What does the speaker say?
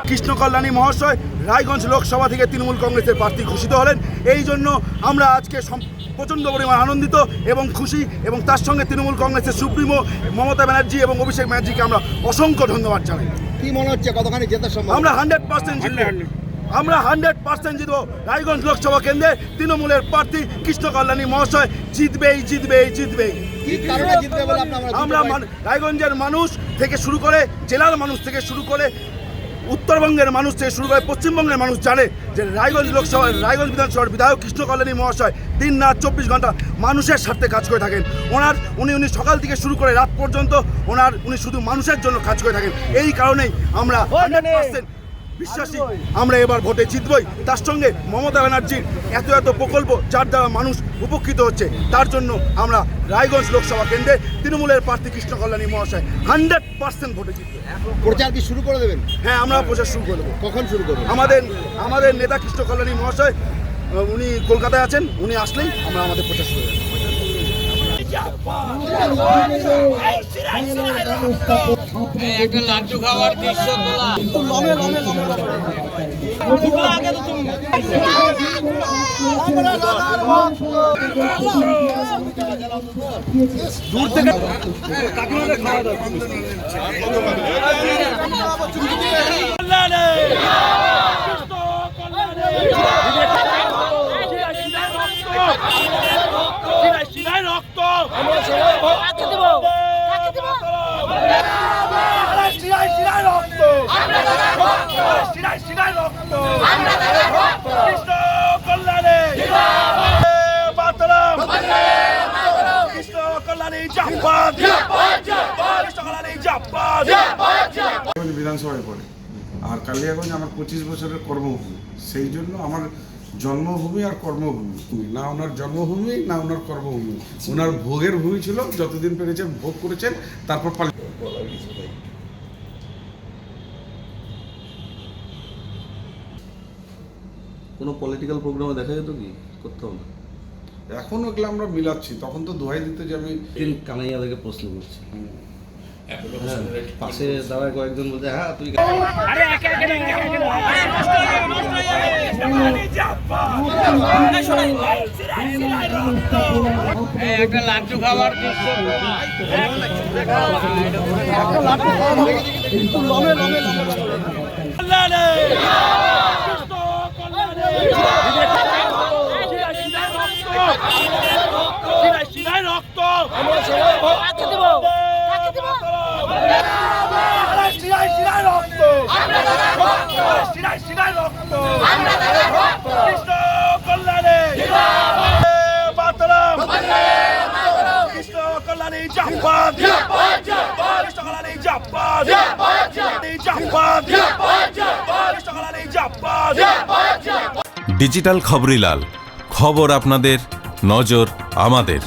কৃষ্ণ কল্যাণী মহাশয় রায়গঞ্জ লোকসভা থেকে তৃণমূল কংগ্রেসের প্রার্থী ঘোষিত হলেন। এই জন্য আমরা আজকে প্রচণ্ড পরিমাণ আনন্দিত এবং খুশি, এবং তার সঙ্গে তৃণমূল কংগ্রেসের সুপ্রিমো মমতা ব্যানার্জি এবং অভিষেক ব্যানার্জিকে আমরা অসংখ্য ধন্যবাদ জানাই। কি মনে হচ্ছে কতখানি জেতার সম্ভব? আমরা 100% জিতব। আমরা 100% জিতব। রায়গঞ্জ লোকসভা কেন্দ্রে তৃণমূলের প্রার্থী কৃষ্ণ কল্যাণী মহাশয় জিতবেই। কি কারণে জিতবে বলে আমরা রায়গঞ্জের মানুষ থেকে শুরু করে, জেলার মানুষ থেকে শুরু করে, উত্তরবঙ্গের মানুষ থেকে শুরু করে পশ্চিমবঙ্গের মানুষ জানে যে রায়গঞ্জ বিধানসভার বিধায়ক কৃষ্ণ কল্যাণী মহাশয় দিন রাত 24 ঘন্টা মানুষের স্বার্থে কাজ করে থাকেন। উনি সকাল থেকে শুরু করে রাত পর্যন্ত উনি শুধু মানুষের জন্য কাজ করে থাকেন। এই কারণেই আমরা 100% বিশ্বাসী আমরা এবার ভোটে জিতবই। তার সঙ্গে মমতা ব্যানার্জির এত প্রকল্প যার দ্বারা মানুষ উপকৃত হচ্ছে, তার জন্য আমরা রায়গঞ্জ লোকসভা কেন্দ্রে তৃণমূলের প্রার্থী কৃষ্ণ কল্যাণী মহাশয় 100% ভোটে জিতবে। প্রচার কি শুরু করে দেবেন? হ্যাঁ, আমরা প্রচার শুরু করে দেবো। কখন শুরু করবেন? আমাদের নেতা কৃষ্ণ কল্যাণী মহাশয় উনি কলকাতায় আছেন, উনি আসলেই আমরা আমাদের প্রচার শুরু করব। একটা লাড্ডু খাওয়ার দৃশ্য তোলা দূর থেকে বিধানসভায় পড়ে, আর কালিয়াগঞ্জ আমার 25 বছরের কর্মভূমি। সেই জন্য আমার জন্মভূমি আর কর্মভূমি, না ওনার জন্মভূমি না ওনার কর্মভূমি, ওনার ভোগের ভূমি ছিল। যতদিন পেরেছেন ভোগ করেছেন, তারপর কোনো পলিটিক্যাল প্রোগ্রামে দেখা যেত কি করতে হবে? এখন ওগুলো আমরা মিলাচ্ছি। তখন তো দোহাই দিতে যে আমি কানাইয়াদেরকে প্রশ্ন করছি, পাশে দাঁড়ায় কয়েকজন বলছে হ্যাঁ তুই একটা লাড্ডু খাওয়ার দৃশ্য ডিজিটাল খবরিলাল, খবর আপনাদের, নজর আমাদের।